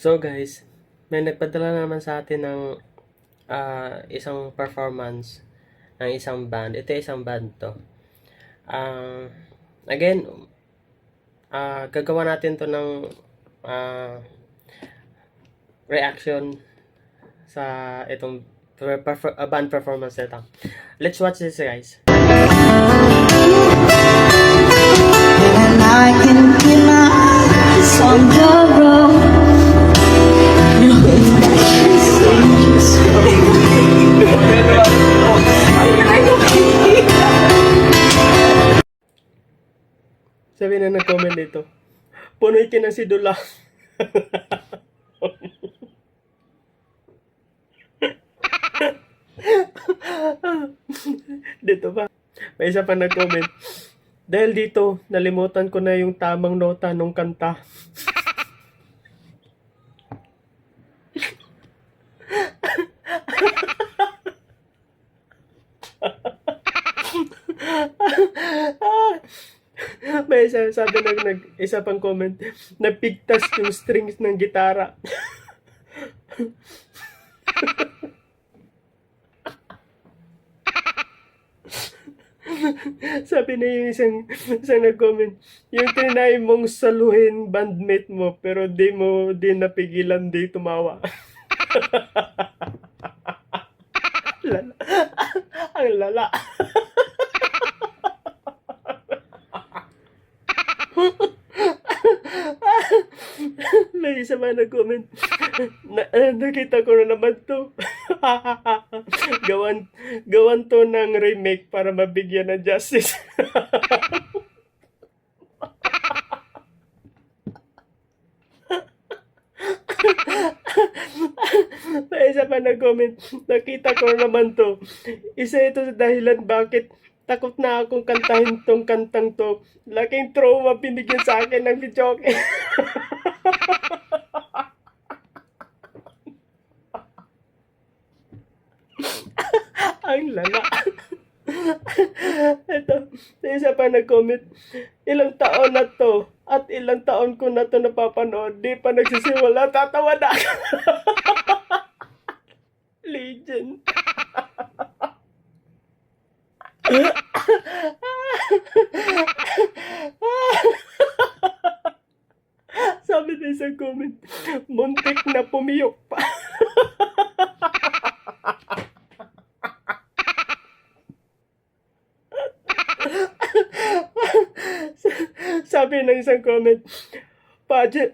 So guys, may nagpadala naman sa atin ng isang performance ng isang band. Ito isang band to. Again, gagawa natin to ng reaction sa itong band performance nito. Let's watch this, guys. And I can keep my eyes on the road. Sabi na nag-comment dito, punoy ka na si Dula. Dito pa. May isa pa nag-comment. Dahil dito, nalimutan ko na yung tamang nota nung kanta. May isa, sabi isa pang comment, napigtas yung strings ng gitara. Sabi na yung isang nag-comment, yung trinay mong saluhin bandmate mo, pero di napigilan di tumawa. Lala. Ang lala. May isa man nag-comment, nakita ko na naman to. gawan to ng remake para mabigyan ng justice. May isa pa nag-comment, nakita ko na naman to. Isa ito sa dahilan bakit takot na akong kantahin tong kantang to. Laking trauma binigyan sa akin ng Bichoke. Ang lala. Ito, isa pa nag-comment, ilang taon na to at ilang taon ko na to napapanood, di pa nagsisiwala, tatawa na ako. Legend. Sabi na isang comment, muntik na pumiyok pa. Sabi ng isang comment, passenger